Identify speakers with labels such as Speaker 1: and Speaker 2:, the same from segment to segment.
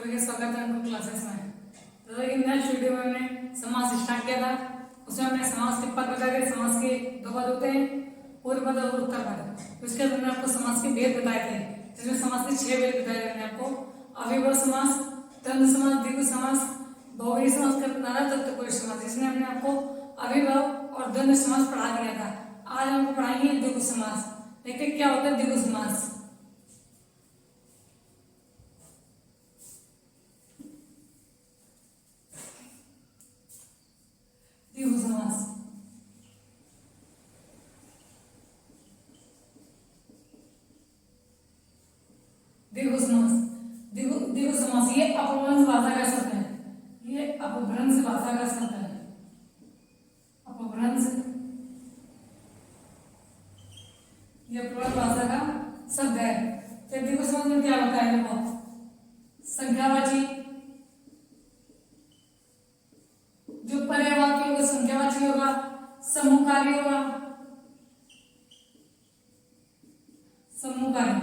Speaker 1: सभी का स्वागत है उनको क्लासेस में। तो कि नेक्स्ट वीडियो में हमने समास स्टार्ट किया था, उसमें हमने समास के पद बताए थे। समास के दो पद होते हैं, पूर्व पद और उत्तर पद। उसके बाद मैंने आपको समास के भेद बताए थे, जिसमें समास के 6 भेद बताए थे मैंने आपको। अविभव समास, द्वंद्व समास, द्विगु समास, बहुव्रीहि समास, नाना तत्पुरुष समास, जिसमें हमने आपको अविभव और द्वंद्व समास पढ़ा दिया था। आज हमको पढ़ाएंगे द्विगु समास। देखिए क्या होता है द्विगु समास। द्विगु समास द्विगु समास द्विगु समास ये अपभ्रंश भाषा का शब्द है। ये अपभ्रंश भाषा का शब्द है। अपभ्रंश ये अपभ्रंश भाषा का शब्द है। तो द्विगु समास में क्या होता है? देखो, संख्यावाची जो पर्यायवाची होगा संख्यावाची होगा, समूहकारी होगा, समूहकारी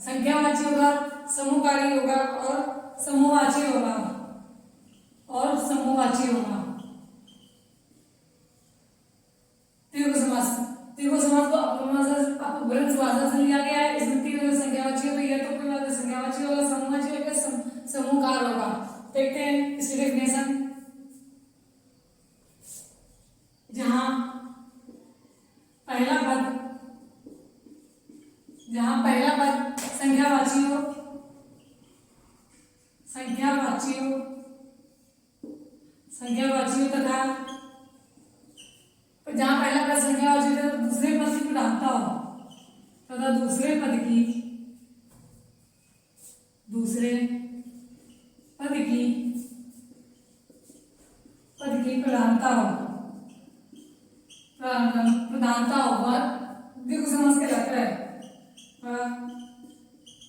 Speaker 1: संख्यावाची होगा, समूहकारी होगा और समूहवाची होगा द्विगु समास को अपभ्रंश भाषा से लिया गया है। इसमें तीन संख्यावाची होगी, या तो कोई बात संख्यावाची होगा, समूहवाची होगा, समूहकार होगा। देखते हैं इसकी डेफिनेशन। जहां पहला पद संख्यावाची हो तथा जहां पहला पद संख्यावाची हो तो दूसरे पद की प्रधानता हो तथा दूसरे पद की प्रधानता हो वह द्विगु समास कहलाता है।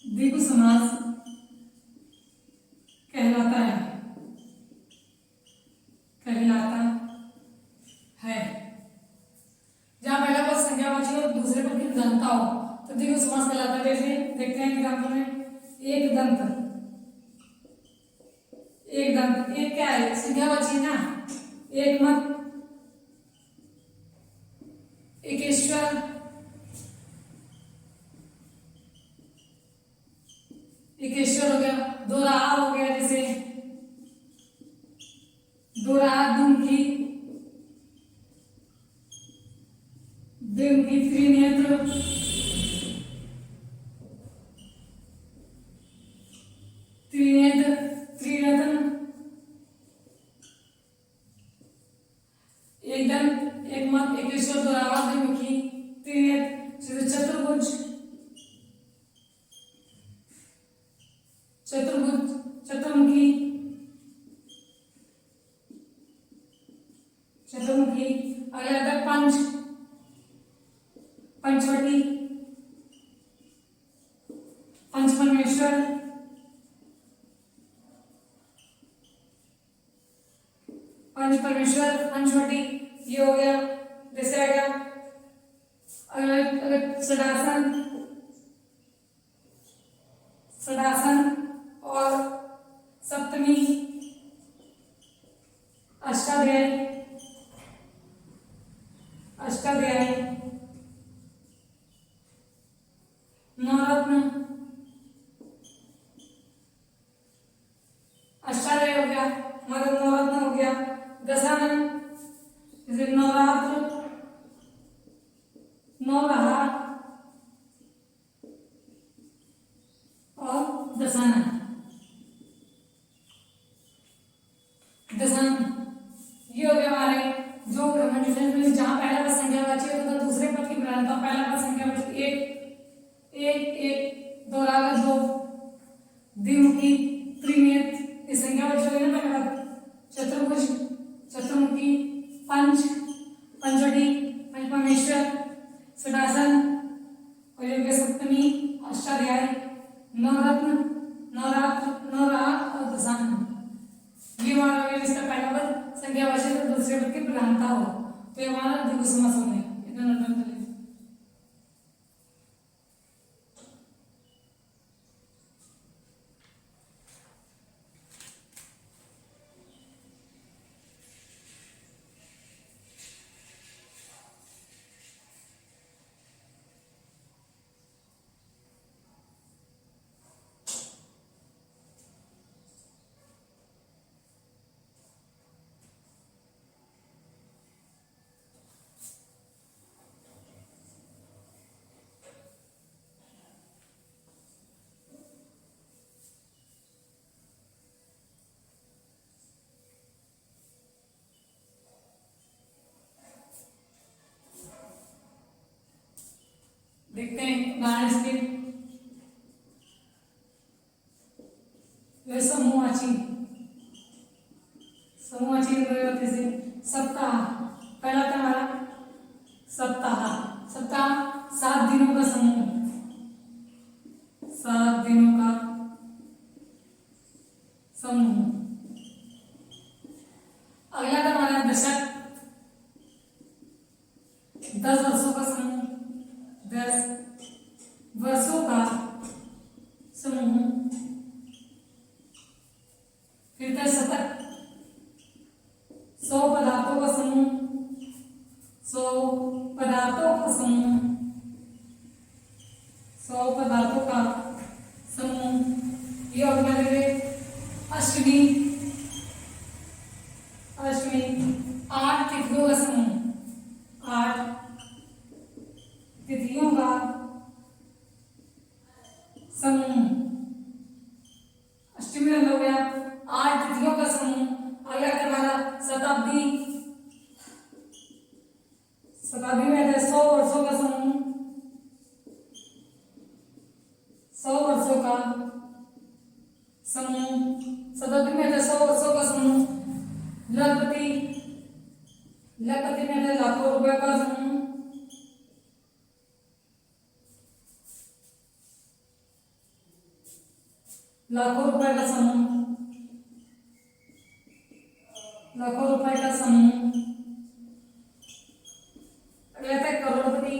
Speaker 1: द्विगु समास कहलाता है। जहां पहला पद संख्यावाची हो दूसरे पद की प्रधानता हो तो द्विगु समास कहलाता है। जैसे देखते हैं एग्जाम्पल में, एक दंत एक क्या है? संख्यावाची ना। एक मत, एकेश्वर, हो गया। दो रहा हो गया, जैसे दो रहा, दुमकी, त्रिनेत्र, त्रिरत्न, एक दंत, एक मत, एकेश्वर, दो रहा, दुमकी, त्रिनेत्र, चतुर्भुज, चतुर्मुखी, अगला आता है पंचवटी, पंचपरमेश्वर, पंचवटी, ये हो गया। जैसे आ गया अगला षडासन और सप्तमी, अष्टाध्यायी, नवरत्न, अष्टाध्यायी हो गया, नवरत्न हो गया। दशानन, जैसे नवरात्र, नवरहा और दशानन। ये हो गया हमारे जो ब्रह्मंड, जहां पहला पद संख्यावाची होता है दूसरे पद की प्रधानता। पहला पद संख्यावाची एक, दो रहा, दो, द्विमुखी, त्रिनेत्र, ये संख्यावाची हो गया ना पहला पद। चतुर्भुज, चतुर्मुखी, पंचवटी, पंचपरमेश्वर, षडासन और ये हो गया सप्तमी, अष्टाध्यायी, नवरत्न, नवरहा और दशानन। ये हमारा हो गया इसका पहला पद संख्यावाची तो दूसरे पद की प्रधानता हो तो ये हमारा द्विगु समास हो गया। इतना नोट कर लीजिए। देखते हैं उदाहरण इसके। समूहवाची, समूहवाची जैसे सप्ताह, पहला था हमारा सप्ताह। सप्ताह 7 दिनों का समूह, 7 दिनों का समूह। अगला था हमारा दशक, 10 वर्षों का समूह, 10 वर्षों का समूह। फिर था शतक, 100 पदार्थों का समूह, 100 पदार्थों का समूह, 100 पदार्थों का समूह। ये अगला है अष्टमी, अष्टमी 8 तिथियों का समूह, 8 तिथियों का समूह। अष्टमी हो गया 8 तिथियों का समूह। अगला हमारा शताब्दी, शताब्दी में आता है 100 वर्षों का समूह, 100 वर्षों का समूह। शताब्दी में आता है 100 वर्षों का समूह। लखपति, लखपति में आता है लाखों रुपए का समूह, लाखों रुपए का समूह, लाखों रुपए का समूह। अगला है करोड़पति,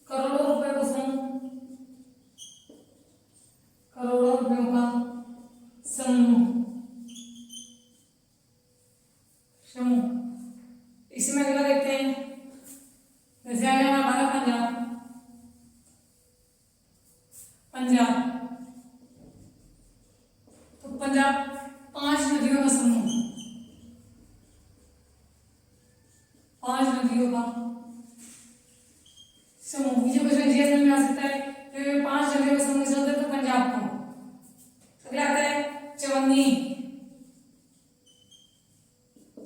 Speaker 1: करोड़ों रुपए का समूह, करोड़ों रुपयों का समूह, समूह। इसमें अगला देखते हैं, जैसे आ गया हमारा पंजाब, पंजाब तो पंजाब 5 नदियों का समूह, 5 नदियों का समूह। ये क्वेश्चन जीएस में आ सकता है, 5 नदियों का समूह से होता है तो पंजाब को। अगला आता है चवन्नी,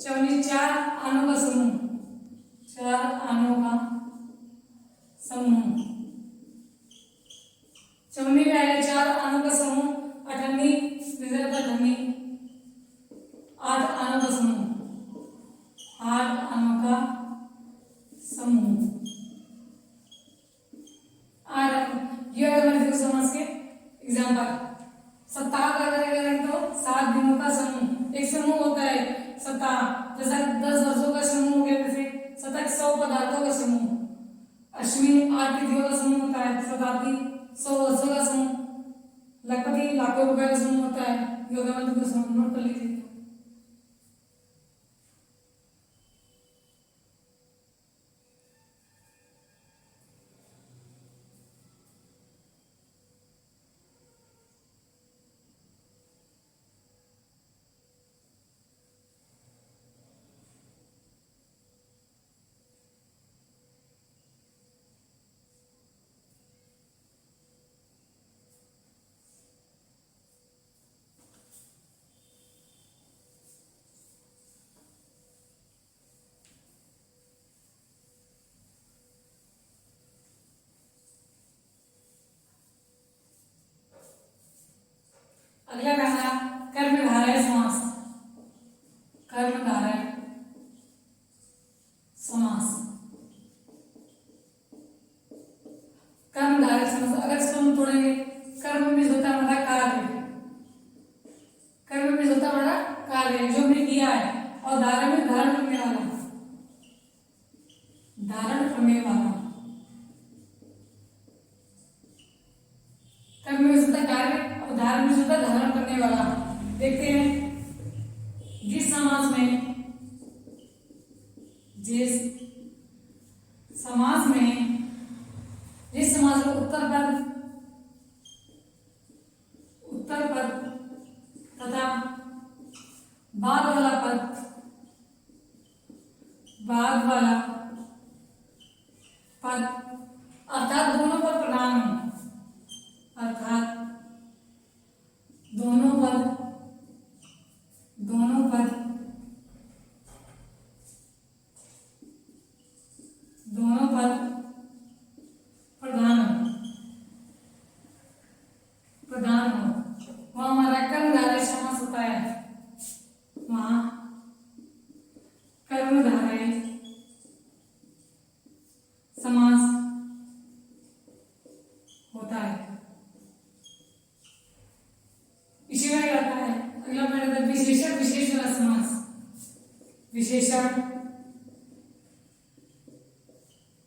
Speaker 1: चवन्नी 4 आनों का समूह, 4 आनों का समूह। चवन्नी में आएगा 4 आनों का समूह। अठन्नी, अठन्नी 8 आनों का समूह, 8 आनों का समूह। ये देखो समास के एग्जाम्पल। सप्ताह का करेगा तो 7 दिनों का समूह, एक समूह होता है सप्ताह। जैसा 10 वर्षों का समूह हो गया, जैसे शतक 100 पदार्थों का समूह। अश्विनी 8 तिथियों का समूह होता है। शताब्दी 100 वर्षों का समूह। लखपति लाखों रुपए का समूह होता है। योगा मंत्र का समूह नोट कर लीजिए। अगला हमारा कर्मधारय समास, कर्मधारय समास। कर्मधारय समास अगर इसको हम तोड़ेंगे, कर्म में होता है हमारा कार्य, कर्म में होता है हमारा कार्य जो हमने किया है, और धारण में धारण करने वाला, धारण करने वाला। कर्म में होता है कार्य और धारण में होता है धारण करने वाला। देखते हैं जिस समास में, जिस समास में, जिस समास में उत्तर पद, उत्तर पद तथा बाद वाला पद, बाद वाला पद अर्थात दोनों पद प्रधान हो, अर्थात दोनों पद, दोनों पद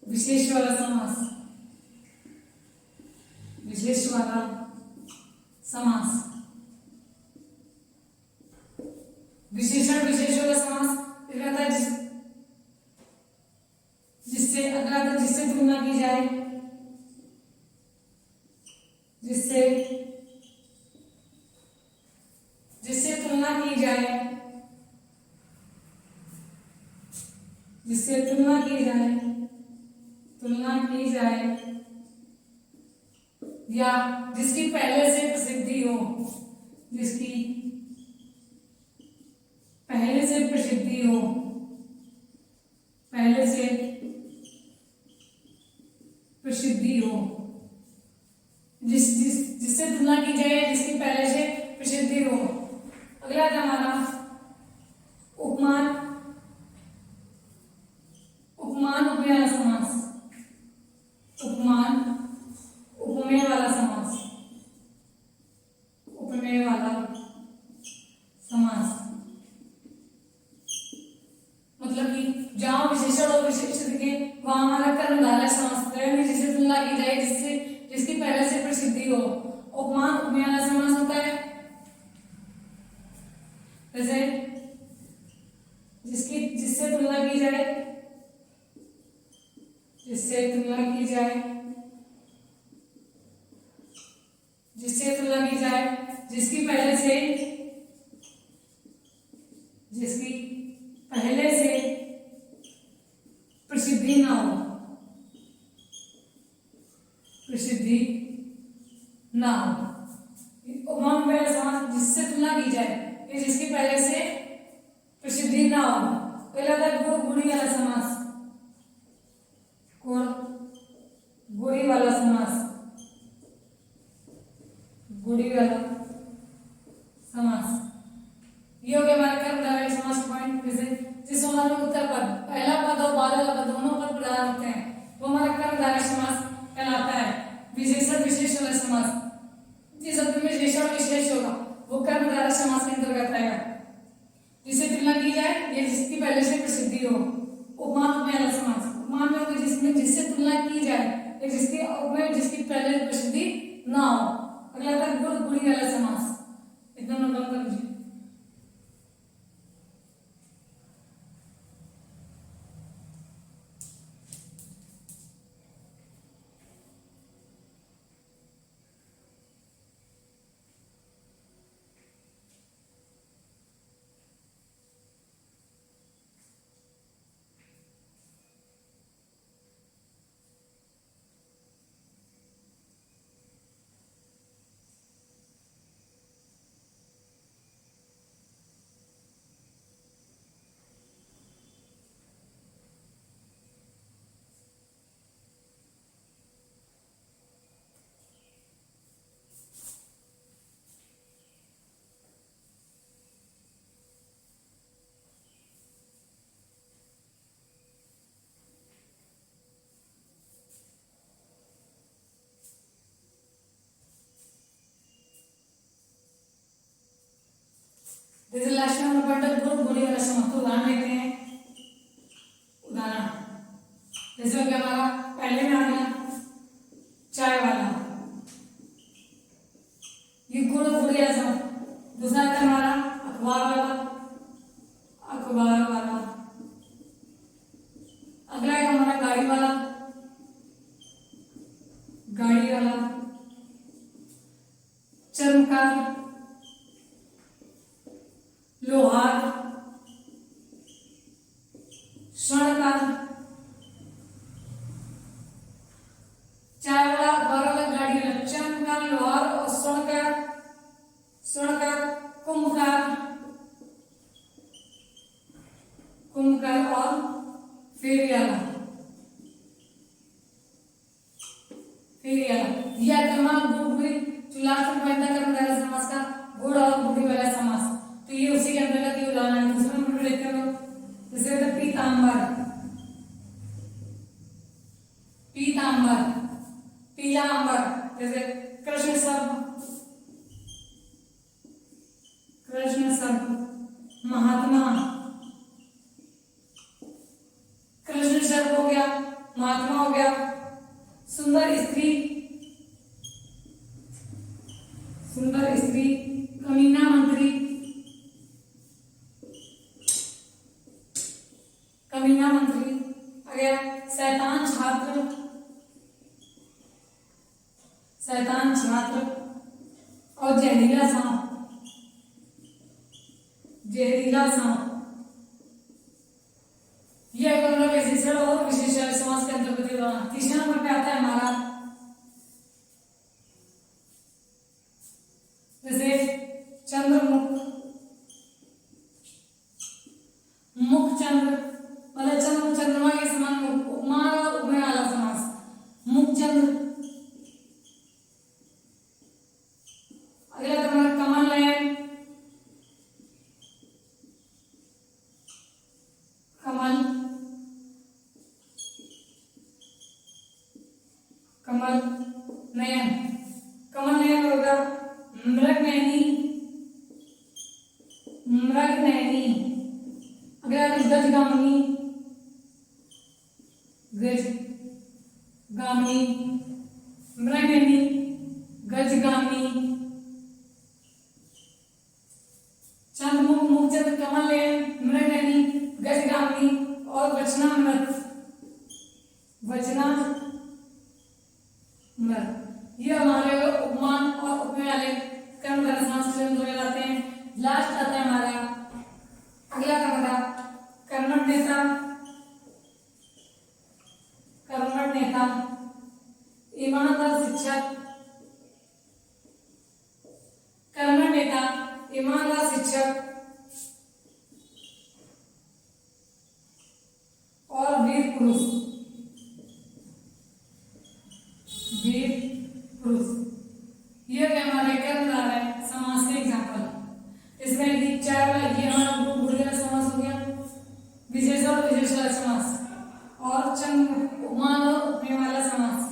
Speaker 1: विशेष वाला समास, विशेष वाला समास, विशेषण विशेष वाला समास कहता है जिससे अगला था जिससे तुलना की जाए, जिससे जिससे तुलना की जाए, जिससे तुलना की जाए, तुलना की जाए, या जिसकी पहले से प्रसिद्धि हो, जिसकी पहले से प्रसिद्धि हो, पहले से प्रसिद्धि हो, जिससे तुलना की जाए, जिसकी पहले से प्रसिद्धि हो। अगला है हमारा उपमान, उपमान उपमेय वाला समास, उपमान उपमेय वाला समास, उपमेय वाला समास मतलब कि जहां विशेषण और विशेषण दिखे वहां हमारा कर्मधारय समास होता है, जिससे तुलना की जाए, जिससे जिसकी पहले से प्रसिद्धि हो। उपमान उपमेय वाला समास होता है जैसे जिससे तुलना की जाए, जिससे तुलना की जाए, जिससे तुलना की जाए, जिसकी पहले से, जिसकी पहले से प्रसिद्धि ना हो, प्रसिद्धि ना हो। उपमान उपमेय समास जिससे तुलना की जाए, ये जिसकी पहले से प्रसिद्धि ना हो। पहला था गुण गुणी वाला समास, गुण गुणी वाला समास, गुणी वाला समास ये हो गया हमारे कर्मधारय समास पॉइंट। जैसे जिस समास में उत्तर पद, पहला पद और बाद वाला पद दोनों पद प्रधान होते हैं वो हमारा कर्मधारय समास कहलाता है। विशेषण विशेष वाला समास, जिस शब्द में विशेषण विशेष होगा वो कर्मधारय समास के अंतर्गत आएगा। जिससे तुलना की जाए या जिसकी पहले से प्रसिद्धि हो। उपमान उपमेय वाला समास, उपमान में होगा जिसमें जिससे तुलना की जाए या जिसकी उपमेय जिसकी पहले से प्रसिद्धि ना हो। अगला था गुण गुणी वाला समास, इतना नोट कर लीजिए। This is last number point of गुण गुणी वाला समास। तो उदाहरण देखते हैं, उदाहरण जैसे हो गया हमारा पहले में आ गया चाय वाला, ये गुण गुणी वाला समास। दूसरा था हमारा अखबार वाला, अखबार वाला। अगला है हमारा गाड़ी वाला, गाड़ी वाला। चमकार, लोहार, स्वर्णकार। चाय वाला, अखबार वाला, गाड़ी वाला, चमकार, लोहार और स्वर्णकार। स्वर्णकार, कुंभकार, कुंभकार और फेरी वाला, फेरी वाला। यह तमाम गुण हुए जो लास्ट में पैदा कर्मधारय समास का गुण और गुणी वाला समास। तो ये उसी के अंतर्गत ये उदाहरण है। दूसरा नंबर देखते हो, जैसे पीतांबर, पीतांबर, पीला अंबर। जैसे कृष्ण सर्प, कृष्ण सर्प, महात्मा। कृष्ण सर्प हो गया, महात्मा हो गया, सुंदर स्त्री, सुंदर स्त्री, कमीना मंत्री, कमीना मंत्री आ गया, शैतान छात्र, शैतान छात्र, और जहरीला सांप, जहरीला सांप। यह मतलब विशेषण और विशेषण समास के अंतर्गत होगा। तीसरे नंबर पे आता है हमारा जैसे चंद्रमुख, मुखचंद्र, मतलब चंद्र चंद्रमा के समान, उपमा और उपमेय वाला समास, मुखचंद्र। अगला तुम्हारा कमल नयन, कमल, कमल नयन, कमल नयन होगा मृग नयनी, मृग नयनी। अगला गजगामिनी, गजगामिनी, मृग नयनी, गजगामिनी। चंद्रमुख, मुखचंद्र, कमल नयन, मृग नयनी, गजगामिनी और वचनामृत, वचनामृत। ये हमारे उपमान और उपमेय वाले कर्म समास हो जाते हैं। लास्ट आता है हमारा अगला हमारा कर्मठ नेता, कर्मठ नेता, ईमानदार शिक्षक, कर्मठ नेता, ईमानदार शिक्षक और वीर पुरुष, वीर पुरुष। ये हमारे कर्मधार है समास के एग्जाम्पल। इसमें भी चार वाला ये हमारा गुणगुण समास हो गया, विशेषण और विशेषण समास, और चंद्र उपमान और उपमेय वाला समास।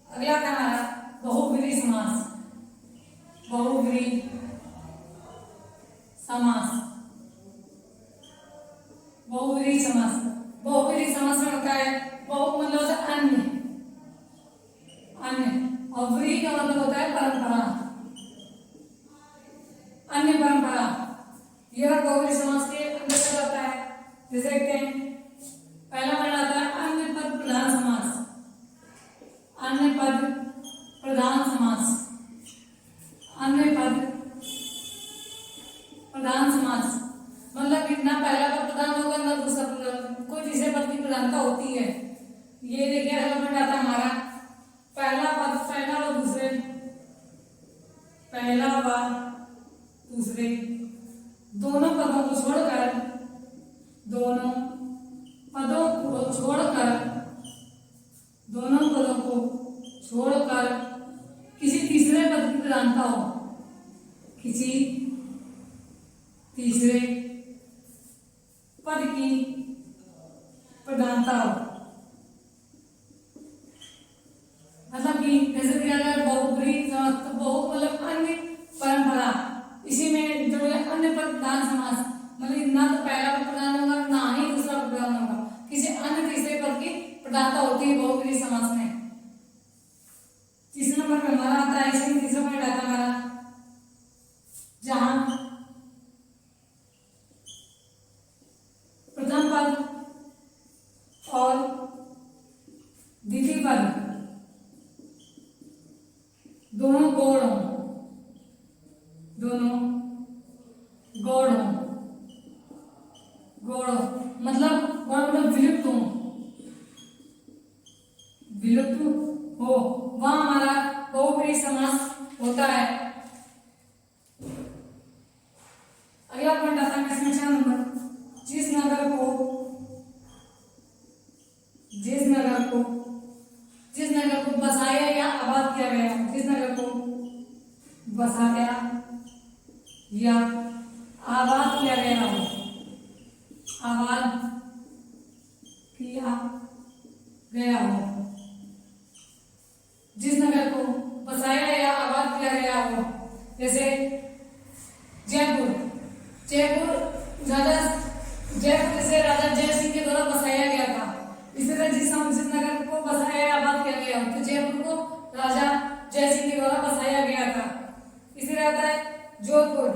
Speaker 1: अगला क्या हमारा बहुब्रीहि समास, बहुब्रीहि समास, बहुब्रीहि समास। बहुब्रीहि समास में होता है बहु मतलब होता है अन्य, अन्य, और व्रीहि का मतलब होता है परंपरा, अन्य परंपरा। यह बहुब्रीहि समास के अंतर्गत आता है। जैसे देखते हैं पहला पढ़ा आता है अन्य पद प्रधान समास, अन्य पद प्रधान समास, अन्य पद प्रधान समास। मतलब कितना पहला पद प्रधान होगा ना दूसरा पद, कोई तीसरे पद की प्रधानता होती है। ये देखिए अगला पद आता है हमारा पहला पद, पहला व दूसरे, पहला व दूसरे दोनों पदों को छोड़कर, दोनों पदों को छोड़कर, दोनों पदों को छोड़कर किसी तीसरे पद की प्रधानता हो, किसी तीसरे पद की प्रधानता हो। मतलब कि जैसे दिया जाए बहुब्रीहि समास, तो बहु मतलब अन्य परंपरा, इसी में जो है अन्य पद प्रधान समास, मतलब ना तो पहला पद प्रधान होगा ना ही दूसरा पद प्रधान होगा, किसी अन्य तीसरे पद की प्रधानता होती है बहुब्रीहि समास में। तीसरे नंबर पे हमारा आता है, इसमें तीसरा पॉइंट आता है हमारा जहां प्रथम पद और द्वितीय पद दोनों गौड़ हों, दोनों गौड़ हों, गौड़ मतलब गौड़ मतलब विलुप्त हों, विलुप्त हो, वहां हमारा बहुब्रीहि बहुव्रीहि समास होता है। अगला पॉइंट आता है इसमें 4 नंबर, जिस नगर को बसाया या आबाद किया गया, जिस नगर को बसाया या आबाद किया गया हो, आबाद किया गया हो, जिस नगर को बसाया या आबाद किया गया हो, जैसे जयपुर से राजा जय सिंह के द्वारा बसाया गया था। इसी तरह जिस नगर को बसाया या आबाद किया गया हो, तो जयपुर को राजा जय सिंह के द्वारा बसाया गया था। इसी तरह आता है जोधपुर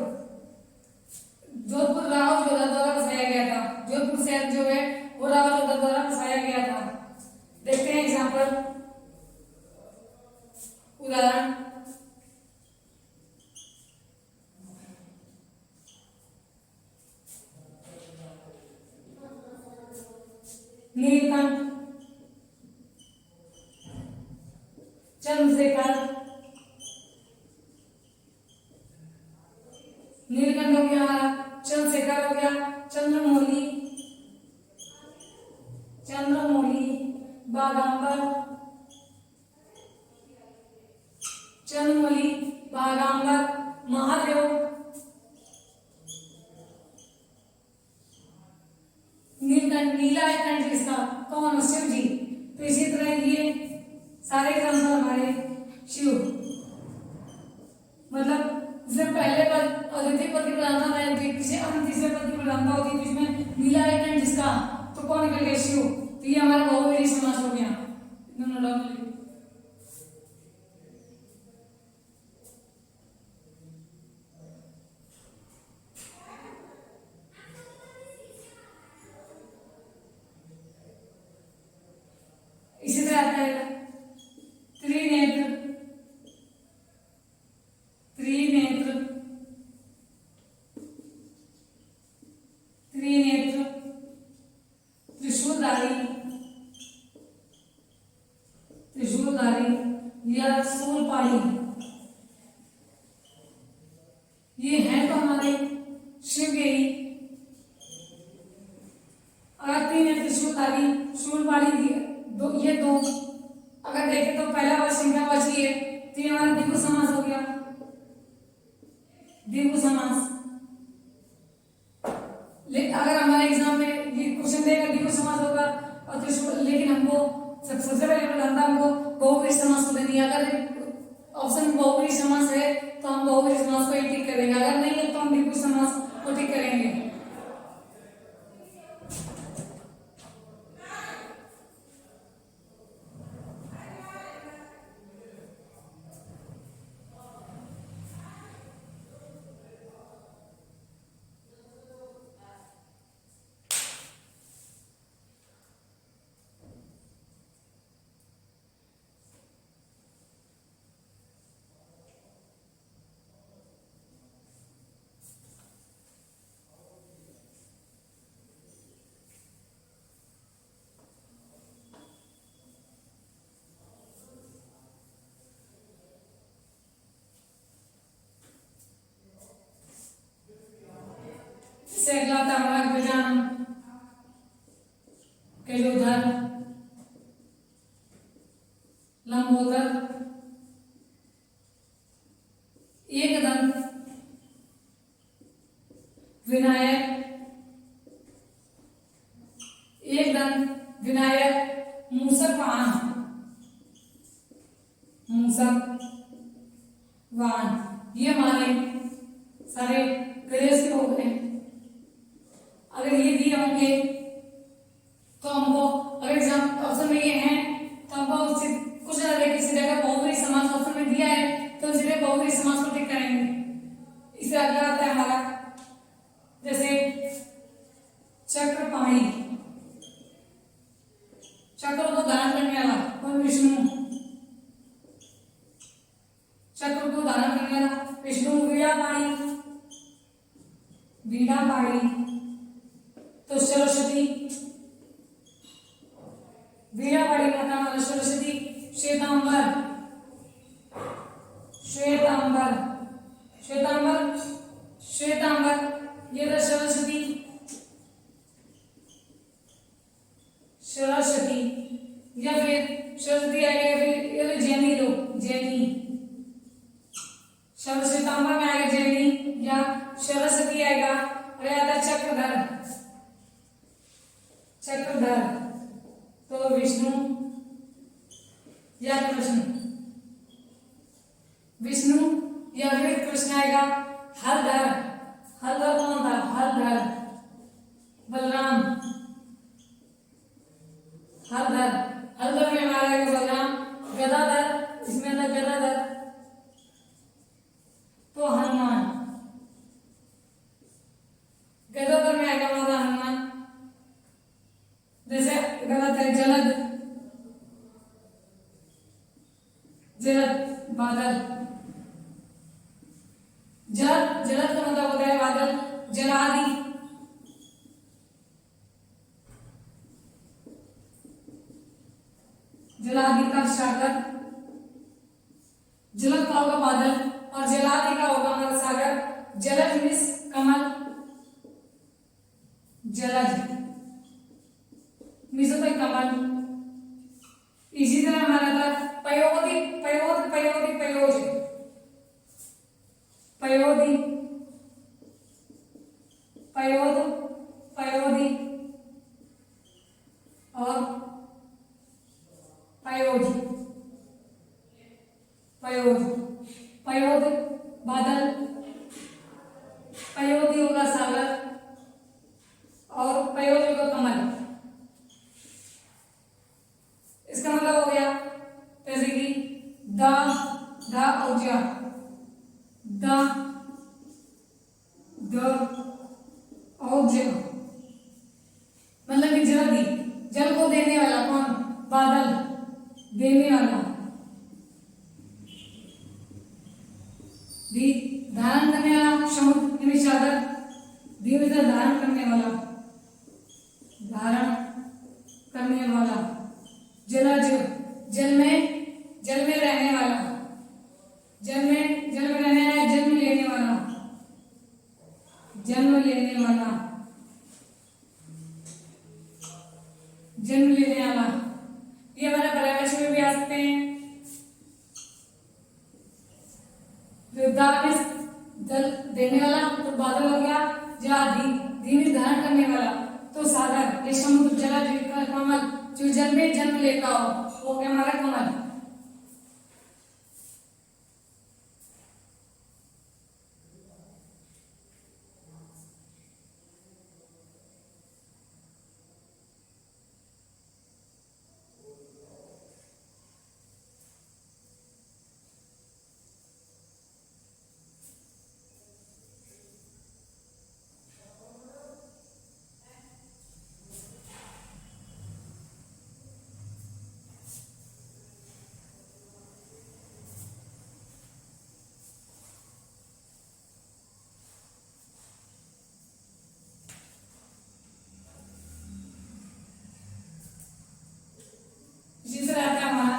Speaker 1: राव जोधा द्वारा बसाया गया था। जोधपुर शहर जो है वो राव जोधा द्वारा बसाया गया था। देखते हैं एग्जाम्पल, उदाहरण, नीलकंठ, चंद्रशेखर, नीलकंठ हो गया, चंद्रशेखर हो गया, चंद्रमौली, बागांबर, चंद्रमौली, बागांबर, महादेव, नीलकंठ, नीला है कंठ किसका, कौन, शिव जी। तो इसी तरह ये सारे एग्जाम्पल हमारे शिव, मतलब जिसमें पहले पद अद्वितीय पद की प्रधानता नहीं, किसी अन्य तीसरे पद की प्रधानता होती है, तो इसमें नीला है कंठ जिसका, तो कौन निकल गया, शिव। तो ये हमारा बहुव्रीहि समास हो गया। इसी तरह आता है त्रिनेत्र, त्रिशूलधारी या शूलपाणी, ये हैं तो हमारे शिव के ही। अगर 3 है त्रिशूलधारी, शूलपाणी, ये दो अगर देखें तो पहला वाला संख्यावाची है, तो ये हमारा द्विगु समास हो गया, द्विगु समास। लेकिन अगर हमारे एग्जाम में ये क्वेश्चन देगा द्विगु समास होगा और त्रिशूल, लेकिन हमको सबसे पहले प्रधानता हमको बहुव्रीहि समास को देनी है। अगर ऑप्शन में बहुव्रीहि समास है तो हम बहुव्रीहि समास को ही टिक करेंगे, अगर नहीं है तो हम द्विगु समास को टिक करेंगे। से अगला था हमारा गजानन, केलोधर, लंबोदर, एकदंत, विनायक, मूसक वाहन, ये हमारे सारे गणेश के हो गए। अगर ये दिए होंगे तो हमको, अगर एग्जाम ऑप्शन में ये हैं तो हमको कुछ किसी जगह बहुव्रीहि समास ऑप्शन में दिया है तो सीधे बहुव्रीहि समास को टिक करेंगे। इससे अगला आता है हमारा, जैसे चक्रपाणि, चक्र को धारण करने वाला कौन, विष्णु, चक्र को धारण करने वाला विष्णु। वीणापाणी, तो सरस्वती, वीणापाणी का नाम सरस्वती। श्वेतांबर, प्रश्न आएगा हलधर, हलधर कौन था? हलधर, बलराम, हलधर, हलधर में हमारा आएगा बलराम। गदाधर, इसमें था गदाधर तो हनुमान, गदाधर में आएगा हमारा हनुमान। जैसे गदाधर जलद, जलद बादल, जलद, जलद का मतलब होता है बादल। जलादि, जलादि का सागर, जलद का होगा बादल और जलादि का होगा हमारा सागर। जलज मीन्स कमल, जलज मीन्स होता है कमल। इसी तरह हमारा था पयोधि, पयोध, पयोधि, पयोज, पयोधि, पयोध, पयोधि और पयोज, पयोज, पयोध बादल, पयोधि होगा सागर और पयोज होगा कमल। इसका मतलब हो गया जैसे कि द, ध और ज, द, द और ज, मतलब कि जल्दी, जल को देने वाला कौन? बादल, देने वाला। दी, धारण करने वाला समुद्र यानी सागर, दी मतलब धारण करने वाला, धारण करने वाला। जलज, जल में रहने वाला, जल में रहने वाला, जन्म लेने वाला, जन्म लेने वाला, जन्म लेने वाला। ये हमारा पर्यायवाची में भी आ सकते हैं। जल देने वाला तो बादल हो गया। जलादि, धी धारण करने वाला तो सागर, ये समुद्र, जलज, कमल, जो जल में जन्म लेता हो वो क्या हमारा कमल। इसी तरह आता है हमारा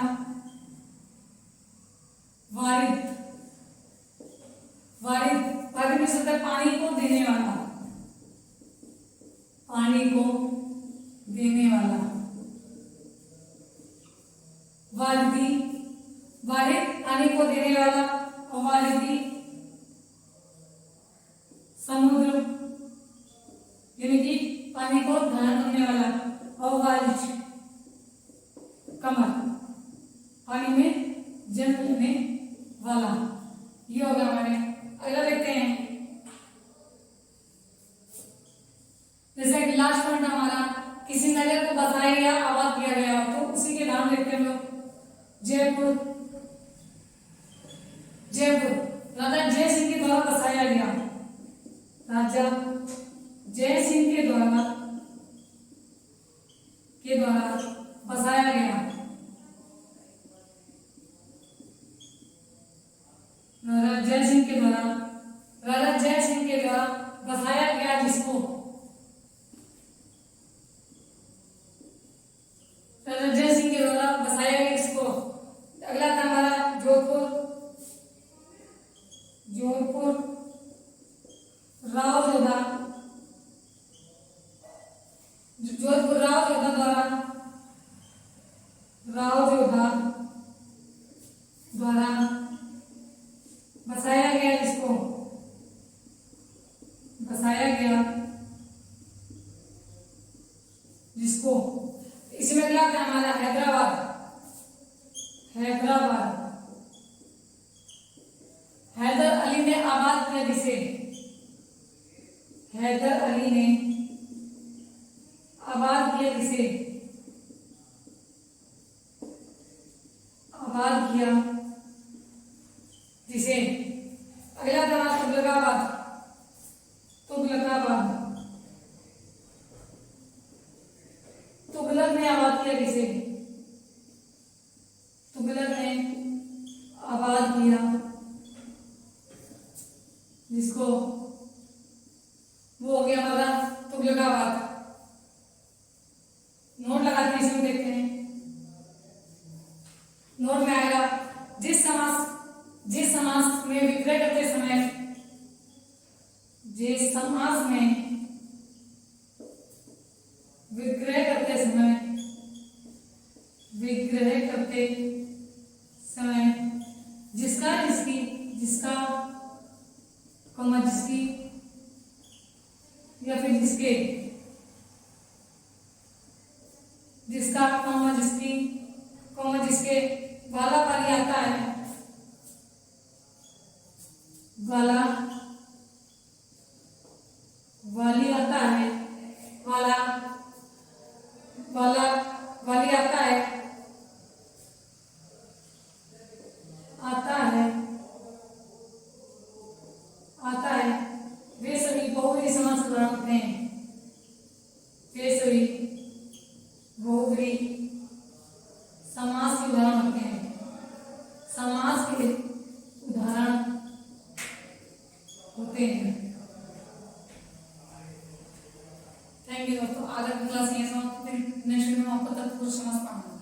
Speaker 1: वारिद, वारिद, वारिद में होता है पानी को देने वाला, पानी को देने वाला। वारिधि, वारिद पानी को देने वाला और वारिधि समुद्र यानी कि पानी को धारण करने वाला और वारिज कमल, पानी में जन्म लेने वाला। ये हो गया हमारे। अगला देखते हैं जैसे कि लास्ट पॉइंट हमारा किसी नगर को बताया गया, आबाद किया गया हो तो उसी के नाम देखते हैं हम लोग। जयपुर, जयपुर राजा जय सिंह के द्वारा बसाया गया, राजा जय सिंह के द्वारा बसाया गया। राजा जय सिंह के द्वारा, राजा जय सिंह के द्वारा बसाया गया जिसको, राजा जय सिंह के द्वारा बसाया गया जिसको। अगला था हमारा जोधपुर, जोधपुर राव जोधा, जोधपुर राव जोधा द्वारा, राव जोधा द्वारा बसाया गया जिसको, बसाया गया जिसको। इसमें अगला था हमारा हैदराबाद, हैदराबाद हैदर अली ने आबाद किया जिसे, हैदर अली ने आबाद किया जिसे, आबाद किया जिसे। अगला था तुगलकाबाद, तुगलकाबाद, तुगलक ने आबाद किया किसे, तुगलक ने आबाद किया जिसको, वो हो गया हमारा तुगलकाबाद। नोट लगाते हैं, इसमें देखते हैं। नोट में आएगा जिस समास में विग्रह करते समय, जिस समास में विग्रह करते समय, विग्रह करते समय जिसका जिसकी, जिसका कॉमा जिसकी या फिर जिसके, जिसका कॉमा जिसकी कॉमा जिसके वाला वाली आता है, वाला वाली आता है, वाला वाला वाली आता है, आता है, आता है, वे सभी बहुव्रीहि समास के उदाहरण होते हैं। वे सभी बहुव्रीहि समास के उदाहरण होते हैं। समास के उदाहरण होते हैं। थैंक यू दोस्तों, आज की क्लास यहीं समाप्त होती है। नेक्स्ट वीडियो में आपको तत्पुरुष समास पढ़ना है।